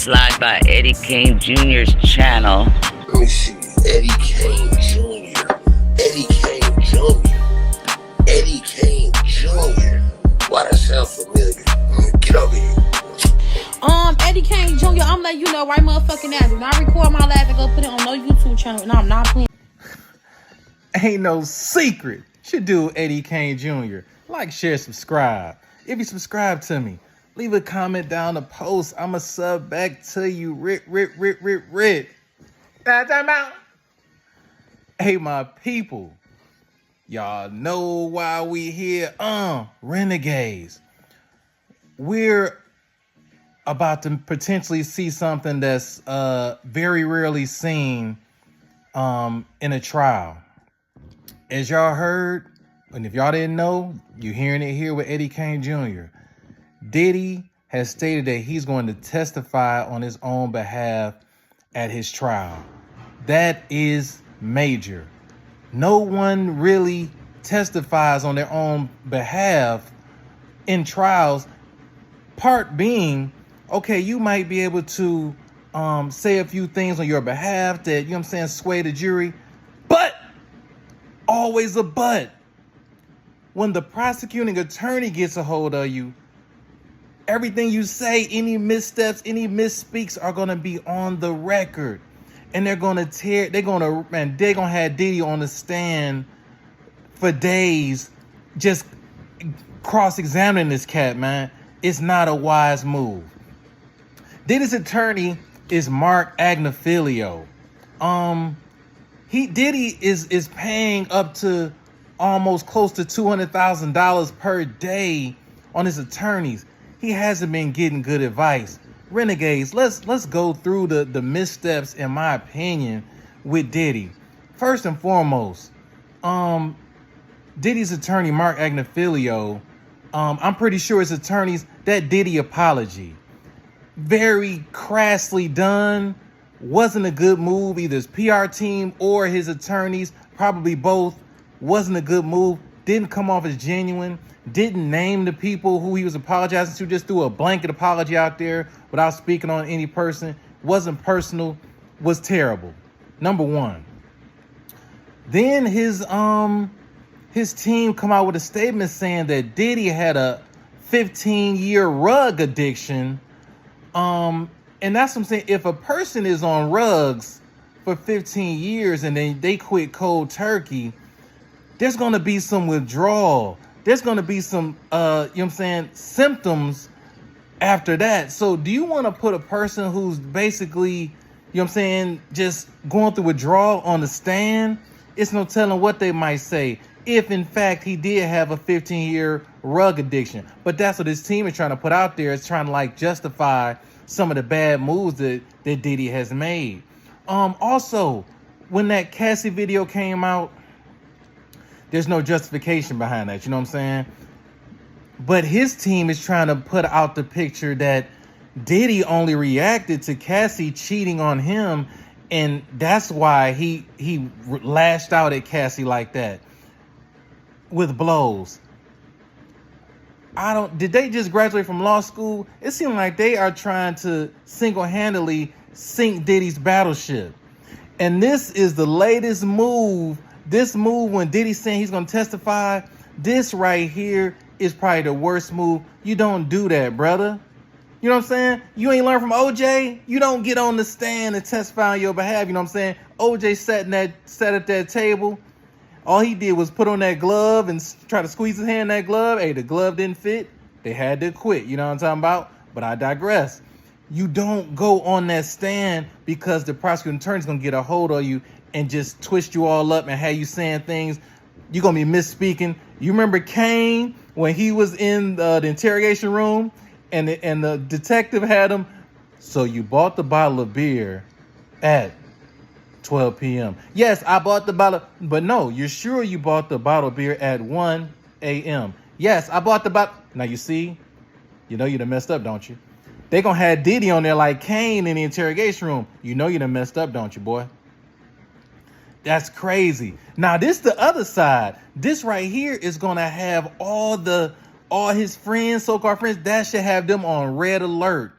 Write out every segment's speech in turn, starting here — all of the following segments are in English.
It's live by Eddie Kane Jr.'s channel. Let me see. Eddie Kane Jr. Eddie Kane Jr. Eddie Kane Jr. Why that sound familiar? Get over here. Eddie Kane Jr., I'm letting you know right motherfucking now. Do not record my live and go put it on no YouTube channel. No, I'm not playing. Ain't no secret. Should do Eddie Kane Jr. Like, share, subscribe. If you subscribe to me, leave a comment down the post. I'ma sub back to you. Rip. That's about. Hey, my people. Y'all know why we here. Renegades. We're about to potentially see something that's very rarely seen in a trial. As y'all heard, and if y'all didn't know, you're hearing it here with Eddie Kane Jr. Diddy has stated that he's going to testify on his own behalf at his trial. That is major. No one really testifies on their own behalf in trials. Part being, okay, you might be able to say a few things on your behalf that, you know what I'm saying, sway the jury. But, always a but. When the prosecuting attorney gets a hold of you, everything you say, any missteps, any misspeaks are going to be on the record. And they're going to have Diddy on the stand for days just cross-examining this cat, man. It's not a wise move. Diddy's attorney is Mark Agnifilio. Diddy is paying up to almost close to $200,000 per day on his attorneys. He hasn't been getting good advice. Renegades, let's go through the missteps, in my opinion, with Diddy. First and foremost, Diddy's attorney, Mark Agnifilio, I'm pretty sure his attorneys, that Diddy apology, very crassly done, wasn't a good move. Either his PR team or his attorneys, probably both, wasn't a good move. Didn't come off as genuine. Didn't name the people who he was apologizing to. Just threw a blanket apology out there without speaking on any person. Wasn't personal. Was terrible. Number one. Then his team come out with a statement saying that Diddy had a 15-year rug addiction. And that's what I'm saying. If a person is on rugs for 15 years and then they quit cold turkey, there's going to be some withdrawal. There's going to be some, you know what I'm saying, symptoms after that. So do you want to put a person who's basically, you know what I'm saying, just going through withdrawal on the stand? It's no telling what they might say if, in fact, he did have a 15-year rug addiction. But that's what his team is trying to put out there. It's trying to, like, justify some of the bad moves that Diddy has made. Also, when that Cassie video came out, there's no justification behind that, you know what I'm saying? But his team is trying to put out the picture that Diddy only reacted to Cassie cheating on him, and that's why he lashed out at Cassie like that with blows. Did they just graduate from law school? It seemed like they are trying to single-handedly sink Diddy's battleship. And this is the latest move. This move, when Diddy's saying he's going to testify, this right here is probably the worst move. You don't do that, brother. You know what I'm saying? You ain't learned from OJ. You don't get on the stand and testify on your behalf. You know what I'm saying? OJ sat at that table. All he did was put on that glove and try to squeeze his hand in that glove. Hey, the glove didn't fit. They had to quit. You know what I'm talking about? But I digress. You don't go on that stand because the prosecuting attorney's going to get a hold of you and just twist you all up and have you saying things. You're going to be misspeaking. You remember Kane when he was in the interrogation room and the detective had him? So you bought the bottle of beer at 12 p.m. Yes, I bought the bottle, but no, you're sure you bought the bottle of beer at 1 a.m. Yes, I bought the bottle. Now you see, you know you done messed up, don't you? They gonna have Diddy on there like Kane in the interrogation room. You know you done messed up, don't you, boy? That's crazy. Now this the other side. This right here is gonna have all his friends, so-called friends, that should have them on red alert.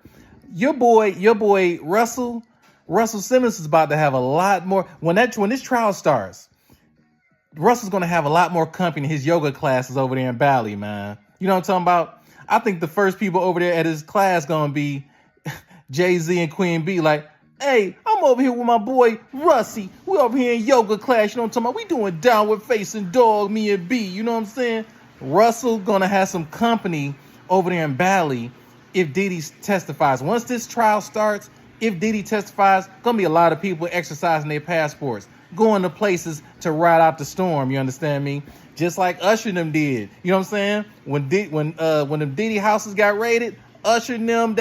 Your boy Russell Simmons is about to have a lot more when this trial starts. Russell's gonna have a lot more company in his yoga classes over there in Bali, man. You know what I'm talking about? I think the first people over there at his class gonna be Jay-Z and Queen B. Like, hey, I'm over here with my boy Russie. We over here in yoga class. You know what I'm talking about? We doing downward facing dog, me and B. You know what I'm saying? Russell gonna have some company over there in Bali if Diddy testifies. Once this trial starts, if Diddy testifies, gonna be a lot of people exercising their passports, going to places to ride out the storm. You understand me? Just like Usher and them did. You know what I'm saying? When the Diddy houses got raided, Usher and them,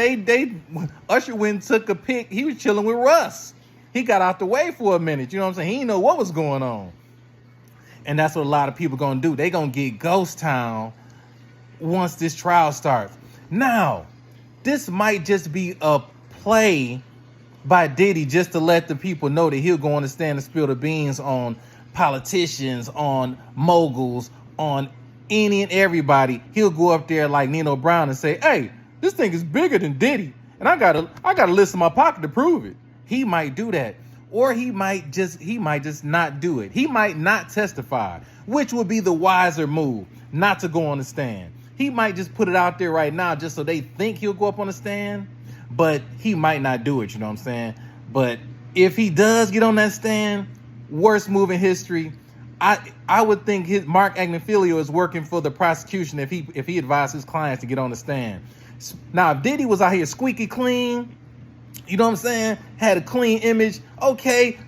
Usher went and took a pic. He was chilling with Russ. He got out the way for a minute. You know what I'm saying? He didn't know what was going on. And that's what a lot of people gonna do. They gonna get ghost town once this trial starts. Now, this might just be a play by Diddy just to let the people know that he'll go on the stand and spill the beans on politicians, on moguls, on any and everybody. He'll go up there like Nino Brown and say, hey, this thing is bigger than Diddy, and I got a list in my pocket to prove it. He might do that. Or he might just not do it. He might not testify, which would be the wiser move, not to go on the stand. He might just put it out there right now just so they think he'll go up on the stand, but he might not do it, you know what I'm saying? But if he does get on that stand, worst move in history, I would think Mark Agnifilio is working for the prosecution if he advised his clients to get on the stand. Now, if Diddy was out here squeaky clean, you know what I'm saying, had a clean image, okay,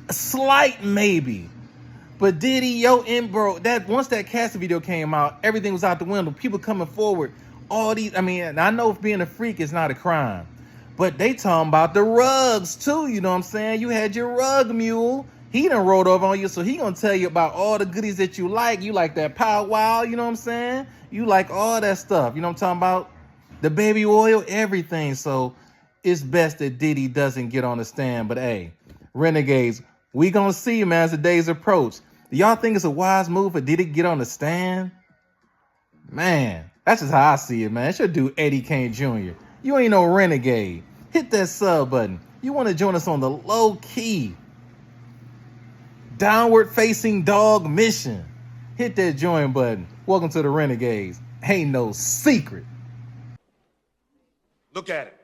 slight maybe. But Diddy, bro, once that casting video came out, everything was out the window. People coming forward, all these, I mean, I know if being a freak is not a crime, but they talking about the rugs too, you know what I'm saying? You had your rug mule, he done rolled over on you, so he gonna tell you about all the goodies that you like that powwow, you know what I'm saying? You like all that stuff, you know what I'm talking about? The baby oil, everything, so it's best that Diddy doesn't get on the stand. But hey, Renegades, we gonna see, man, as the days approach. Do y'all think it's a wise move for Diddy to get on the stand? Man, that's just how I see it, man. It should do Eddie Kane Jr. You ain't no renegade. Hit that sub button. You want to join us on the low-key, downward-facing dog mission. Hit that join button. Welcome to the Renegades. Ain't no secret. Look at it.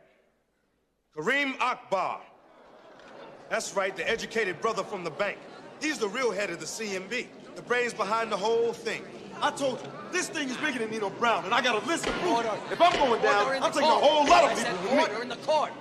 Kareem Akbar. That's right, the educated brother from the bank. He's the real head of the CMB, the brains behind the whole thing. I told you, this thing is bigger than Nino Brown, and I got a list of proof. If I'm going down, I'm taking a whole lot of people with me. Order in the court.